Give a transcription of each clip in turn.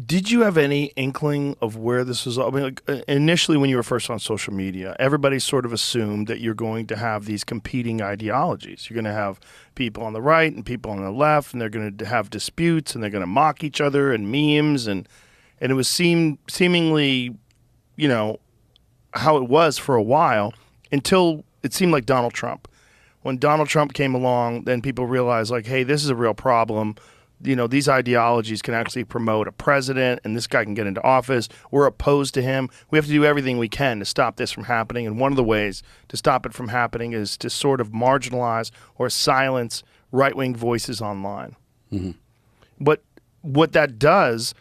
Did you have any inkling of where this was? I mean, like, initially when you were first on social media, everybody sort of assumed that you're going to have these competing ideologies. You're going to have people on the right and people on the left, and they're going to have disputes, and they're going to mock each other and memes, and it was seemingly, you know, how it was for a while until it seemed like Donald Trump. When Donald Trump came along, then people realized, like, hey, this is a real problem. You know, these ideologies can actually promote a president, and this guy can get into office. We're opposed to him. We have to do everything we can to stop this from happening. And one of the ways to stop it from happening is to sort of marginalize or silence right-wing voices online. Mm-hmm. But what that does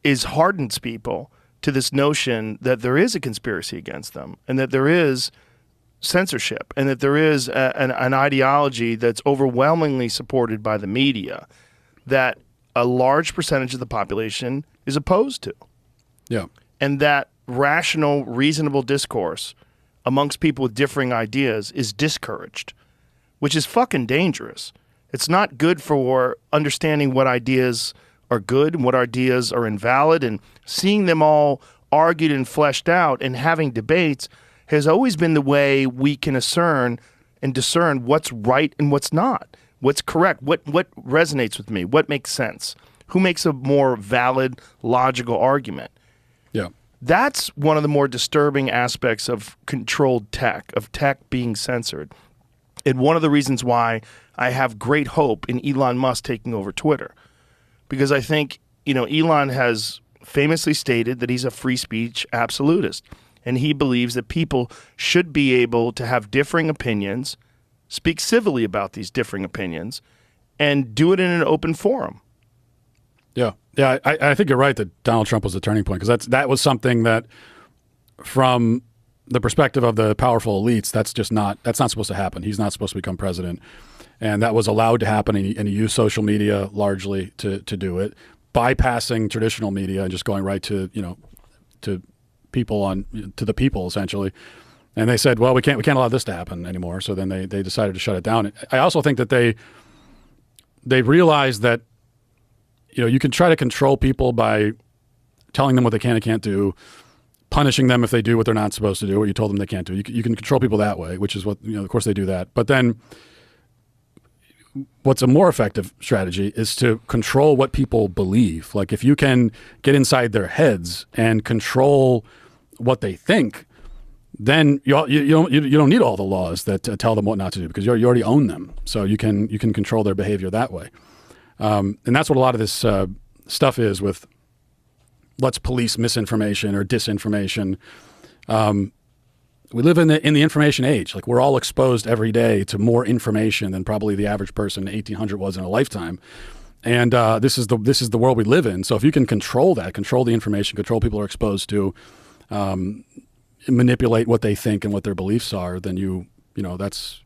is hardens people to this notion that there is a conspiracy against them, and that there is censorship, and that there is an ideology that's overwhelmingly supported by the media that a large percentage of the population is opposed to. Yeah. And that rational, reasonable discourse amongst people with differing ideas is discouraged, which is fucking dangerous. It's not good for understanding what ideas are good and what ideas are invalid, and seeing them all argued and fleshed out and having debates has always been the way we can discern what's right and what's not. What's correct? What resonates with me? What makes sense? Who makes a more valid, logical argument? Yeah. That's one of the more disturbing aspects of controlled tech, of tech being censored. And one of the reasons why I have great hope in Elon Musk taking over Twitter. Because I think, you know, Elon has famously stated that he's a free speech absolutist. And he believes that people should be able to have differing opinions, speak civilly about these differing opinions, and do it in an open forum. Yeah. Yeah, I think you're right that Donald Trump was the turning point, because that was something that, from the perspective of the powerful elites, that's not supposed to happen. He's not supposed to become president. And that was allowed to happen, and he used social media largely to do it, bypassing traditional media and just going right to, you know, to the people essentially. And they said, well, we can't allow this to happen anymore. So then they decided to shut it down. I also think that they realized that, you know, you can try to control people by telling them what they can and can't do, punishing them if they do what they're not supposed to do, what you told them they can't do. You can control people that way, which is what, you know, of course they do that. But then what's a more effective strategy is to control what people believe. Like, if you can get inside their heads and control what they think, then you don't need all the laws that tell them what not to do, because you already own them. So you can control their behavior that way. And that's what a lot of this stuff is with let's police misinformation or disinformation. We live in the information age. Like, we're all exposed every day to more information than probably the average person in 1800 was in a lifetime. And this is the world we live in. So if you can control that, control the information, control people are exposed to, manipulate what they think and what their beliefs are, then you know that's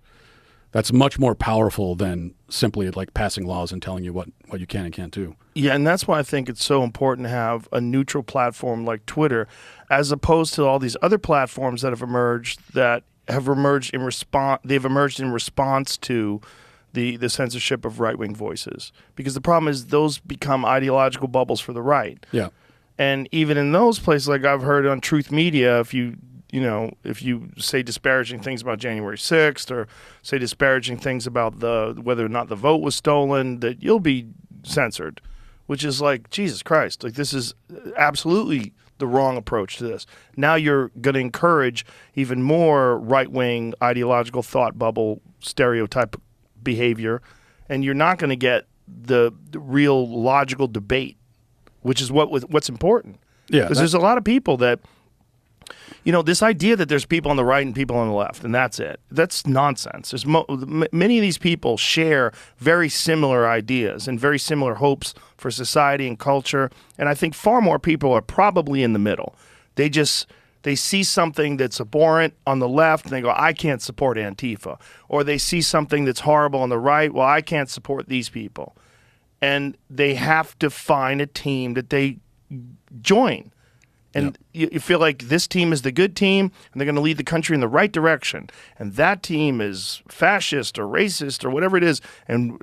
much more powerful than simply like passing laws and telling you what you can and can't do. Yeah, and that's why I think it's so important to have a neutral platform like Twitter, as opposed to all these other platforms that have emerged in response to the censorship of right-wing voices. Because the problem is those become ideological bubbles for the right. Yeah. And even in those places, like I've heard on Truth Media, if you say disparaging things about January 6th, or say disparaging things about whether or not the vote was stolen, that you'll be censored, which is like, Jesus Christ, like, this is absolutely the wrong approach to this. Now you're going to encourage even more right-wing ideological thought bubble stereotype behavior, and you're not going to get the real logical debate, which is what's important. Yeah, because there's a lot of people that, you know, this idea that there's people on the right and people on the left, and that's it. That's nonsense. There's many of these people share very similar ideas and very similar hopes for society and culture, and I think far more people are probably in the middle. They see something that's abhorrent on the left, and they go, I can't support Antifa. Or they see something that's horrible on the right, well, I can't support these people. And they have to find a team that they join. And you feel like this team is the good team, and they're going to lead the country in the right direction. And that team is fascist or racist or whatever it is. And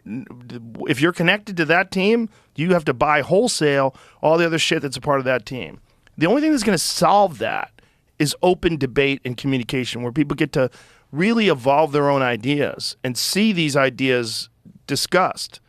if you're connected to that team, you have to buy wholesale all the other shit that's a part of that team. The only thing that's going to solve that is open debate and communication, where people get to really evolve their own ideas and see these ideas discussed.